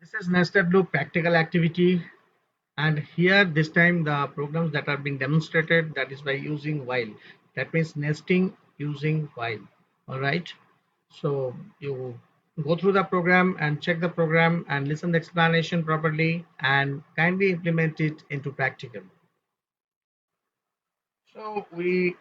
This is nested loop practical activity, and here this time the programs that are being demonstrated, that is by using while. That means nesting using while. All right. So you go through the program and check the program and listen the explanation properly and kindly implement it into practical. So we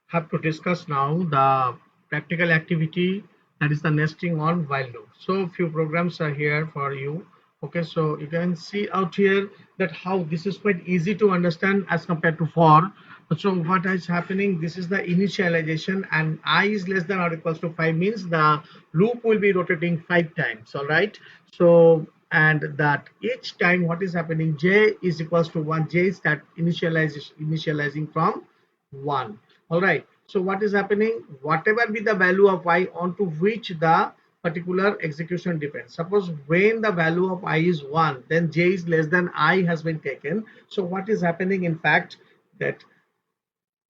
have to discuss now the practical activity, that is the nesting on while loop. So few programs are here for you. Okay, so you can see out here that how this is quite easy to understand as compared to for. So what is happening, this is the initialization, and I is less than or equals to 5 means the loop will be rotating 5 times. All right. So and that each time what is happening, j is equals to 1, j is that initializing from 1. All right. So what is happening, whatever be the value of I onto which the particular execution depends. Suppose when the value of I is 1, then j is less than I has been taken. So what is happening, in fact, that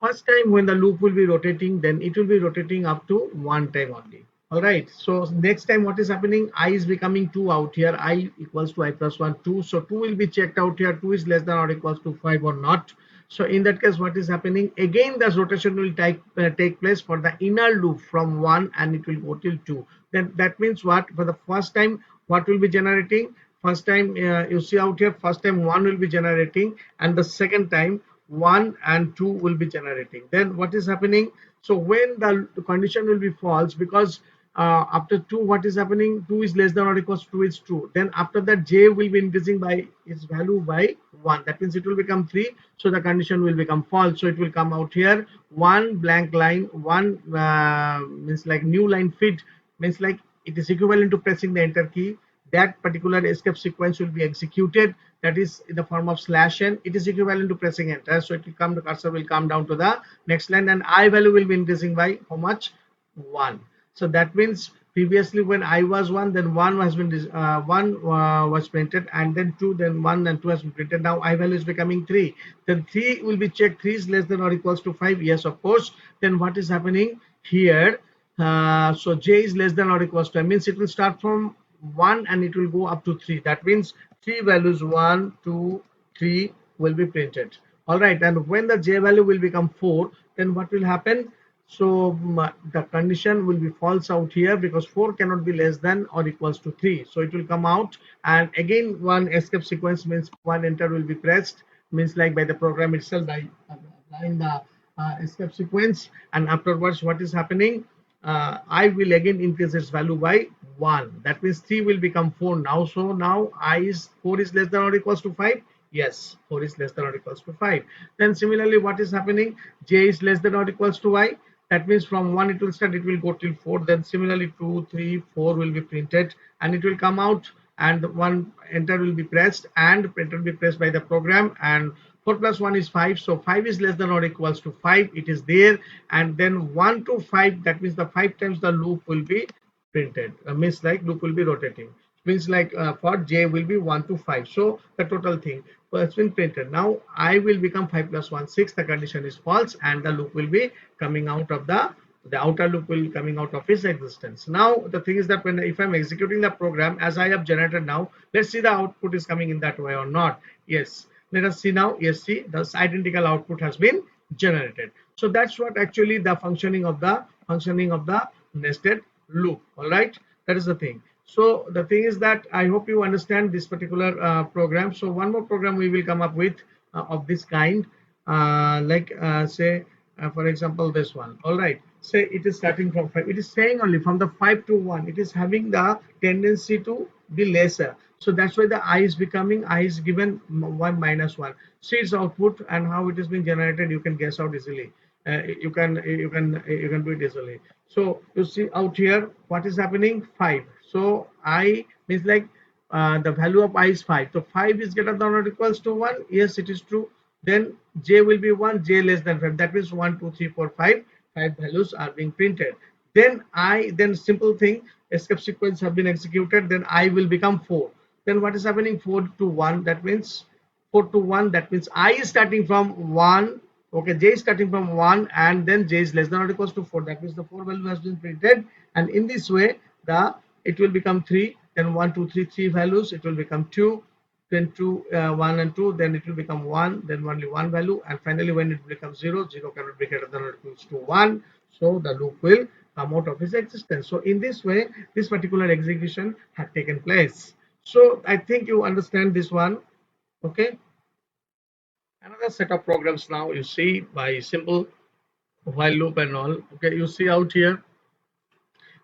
first time when the loop will be rotating, then it will be rotating up to 1 time only. All right. So next time what is happening, I is becoming 2 out here, I equals to I plus 1, 2. So 2 will be checked out here, 2 is less than or equals to 5 or not. So in that case, what is happening, again this rotation will take place for the inner loop from 1, and it will go till 2. Then that means what, for the first time what will be generating, first time you see out here, first time 1 will be generating, and the second time 1 and 2 will be generating. Then what is happening, so when the condition will be false, because after 2 what is happening, 2 is less than or equals to 2 is true, then after that j will be increasing by its value by 1, that means it will become 3. So the condition will become false, so it will come out here 1 blank line, 1 means like new line feed, means like it is equivalent to pressing the enter key. That particular escape sequence will be executed, that is in the form of slash n. It is equivalent to pressing enter, so it will come, the cursor will come down to the next line, and I value will be increasing by how much, 1. So that means previously when I was 1, then 1 has been 1 was printed, and then 2, then 1 and 2 has been printed. Now I value is becoming 3, then 3 will be checked, 3 is less than or equals to 5, yes of course. Then what is happening here, so j is less than or equals to, means it will start from 1 and it will go up to 3. That means 3 values 1, 2, 3 will be printed. All right. And when the j value will become 4, then what will happen? So the condition will be false out here, because 4 cannot be less than or equals to 3. So it will come out, and again one escape sequence, means one enter will be pressed, means like by the program itself, by applying the escape sequence, and afterwards what is happening, I will again increase its value by 1. That means 3 will become 4 now. So now I is 4 is less than or equals to 5. Yes, 4 is less than or equals to 5. Then similarly, what is happening? J is less than or equals to I. That means from 1 it will start, it will go till 4. Then similarly 2, 3, 4 will be printed, and it will come out, and one enter will be pressed, and enter will be pressed by the program, and 4 plus 1 is 5. So 5 is less than or equals to 5. It is there, and then 1 to 5, that means the 5 times the loop will be printed. Means like loop will be rotating. Means like for j will be 1 to 5. So the total thing has been printed. Now I will become 5 plus 1 6. The condition is false, and the loop will be coming out of the outer loop will coming out of its existence. Now the thing is that when if I'm executing the program as I have generated now, let's see the output is coming in that way or not. Yes, let us see now. Yes, see, the identical output has been generated. So that's what actually the functioning of the nested loop. All right, that is the thing. So the thing is that I hope you understand this particular program. So one more program we will come up with of this kind, say for example this one. All right, say it is starting from 5, it is saying only from the 5 to 1, it is having the tendency to be lesser. So that's why the I is becoming, I is given 1 minus 1. See its output and how it is being generated, you can guess out easily. You can do it easily. So you see out here what is happening, 5. So I means like the value of I is 5. So 5 is greater than or equals to 1. Yes, it is true. Then j will be 1, j less than 5. That means 1, 2, 3, 4, 5. 5 values are being printed. Then simple thing, escape sequence have been executed. Then I will become 4. Then what is happening, 4 to 1. That means 4 to 1. That means I is starting from 1. Okay, j is starting from 1, and then j is less than or equals to 4. That means the 4 value has been printed, and in this way the it will become 3. then 1 2 3 3 values, it will become 2, then 2 1 and 2, then it will become 1, then only one value, and finally when it becomes 0, 0 cannot be greater than or equals to 1, so the loop will come out of its existence. So in this way this particular execution had taken place. So I think you understand this one. Okay, another set of programs now you see by simple while loop and all. Okay, you see out here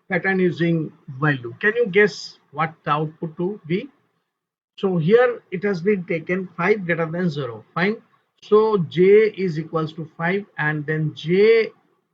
pattern using while loop. Can you guess what the output to be? So here it has been taken 5 greater than 0. Fine. So j is equals to 5, and then j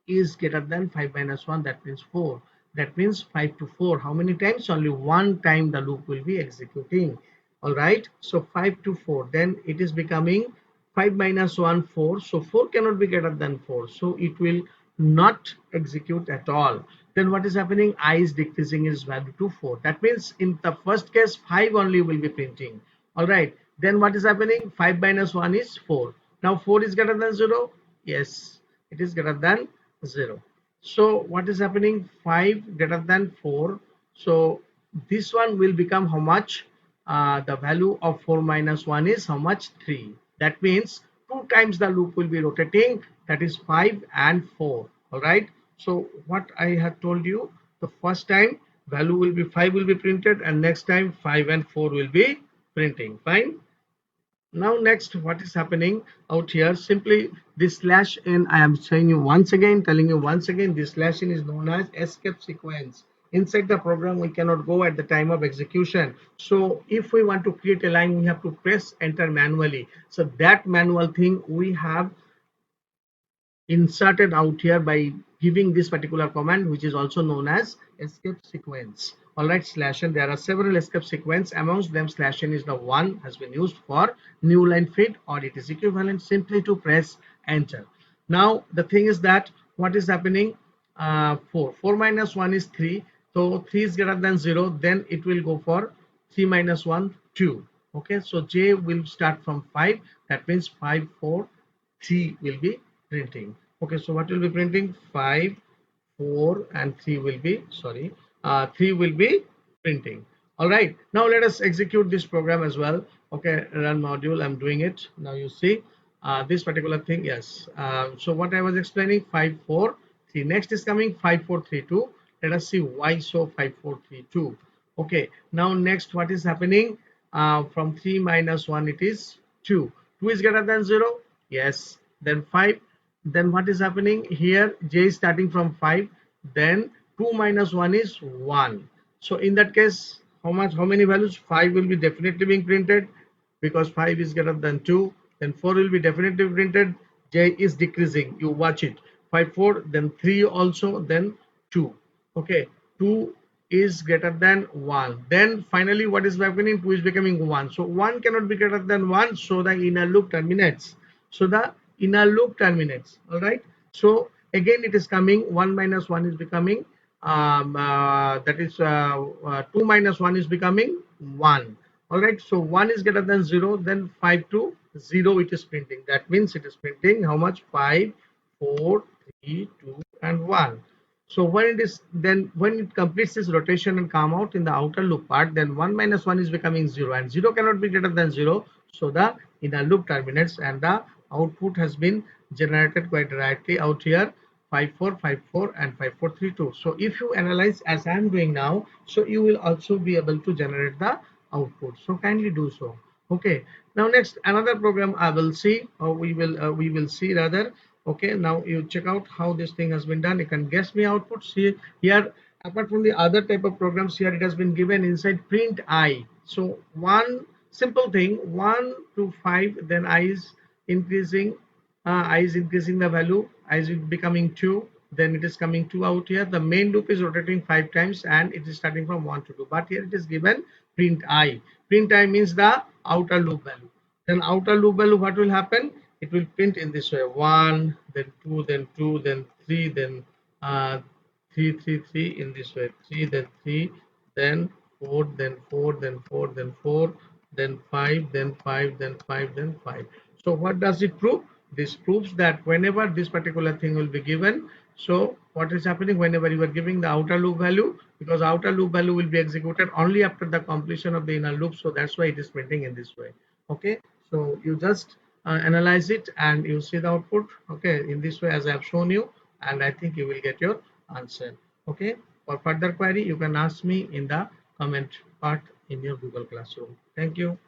is greater than 5 minus 1, that means 4. That means 5 to 4. How many times? Only one time the loop will be executing. All right. So 5 to 4. Then it is becoming 5 minus 1, 4. So 4 cannot be greater than 4. So it will not execute at all. Then what is happening? I is decreasing its value to 4. That means in the first case 5 only will be printing. All right, then what is happening? 5 minus 1 is 4. Now 4 is greater than 0. Yes, it is greater than 0. So what is happening? 5 greater than 4. So this one will become how much? The value of 4 minus 1 is how much? 3. That means 2 times the loop will be rotating, that is 5 and 4. All right, so what I had told you, the first time value will be 5 will be printed, and next time 5 and 4 will be printing. Fine. Now next, what is happening out here? Simply this slash n, I am saying you once again, telling you once again, this slash n is known as escape sequence. Inside the program we cannot go at the time of execution. So if we want to create a line, we have to press enter manually. So that manual thing we have inserted out here by giving this particular command, which is also known as escape sequence. All right, slash n, there are several escape sequence. Amongst them slash n is the one has been used for new line feed, or it is equivalent simply to press enter. Now the thing is that what is happening? 4 minus 1 is 3, so 3 is greater than 0, then it will go for 3 minus 1 2. Okay, so j will start from 5, that means 5 4 3 will be printing. Okay, so what will be printing? 5 4 and 3 will be, sorry, 3 will be printing. All right, now let us execute this program as well. Okay, run module, I'm doing it now. You see this particular thing. Yes, so what I was explaining, 5 4 3, next is coming 5 4 3 2. Let us see why so 5 4 3 2. Okay, now next what is happening? From 3 minus 1 it is 2. 2 is greater than 0. Yes, then 5. Then what is happening here? J is starting from 5, then 2 minus 1 is 1. So in that case, how many values? 5 will be definitely being printed, because 5 is greater than 2. Then 4 will be definitely printed. J is decreasing, you watch it. 5 4, then 3 also, then 2. Okay, 2 is greater than 1. Then finally what is happening? 2 is becoming 1. So 1 cannot be greater than 1, so the inner loop terminates. So the inner loop terminates. All right, so again it is coming, 1 minus 1 is becoming that is 2 minus 1 is becoming 1. All right, so 1 is greater than 0, then 5 to 0 it is printing. That means it is printing how much? 5 4 3 2 and 1. So when it is, then when it completes this rotation and come out in the outer loop part, then 1 minus 1 is becoming 0, and 0 cannot be greater than 0. So the inner loop terminates, and the output has been generated quite directly out here, 5 4 5 4 and 5 4 3 2. So if you analyze as I am doing now, so you will also be able to generate the output. So kindly do so. Okay, now next another program I will see, or we will see rather. Okay, now you check out how this thing has been done. You can guess me output. See here, apart from the other type of programs, here it has been given inside print I. So one simple thing, 1 to 5, then I is increasing, I is increasing the value, I is becoming 2, then it is coming 2 out here. The main loop is rotating 5 times, and it is starting from 1 to 2, but here it is given print I. Print I means the outer loop value. Then outer loop value, what will happen? It will print in this way: 1, then 2, then 2, then 3, then 3 3 3 in this way, 3, then 3, then 4, then 4, then 4, then 4, then 5, then 5, then 5, then 5. So what does it prove? This proves that whenever this particular thing will be given, so what is happening whenever you are giving the outer loop value, because outer loop value will be executed only after the completion of the inner loop. So that's why it is printing in this way. Okay, so you just analyze it and you see the output, okay, in this way as I have shown you, and I think you will get your answer. Okay, for further query you can ask me in the comment part in your Google Classroom. Thank you.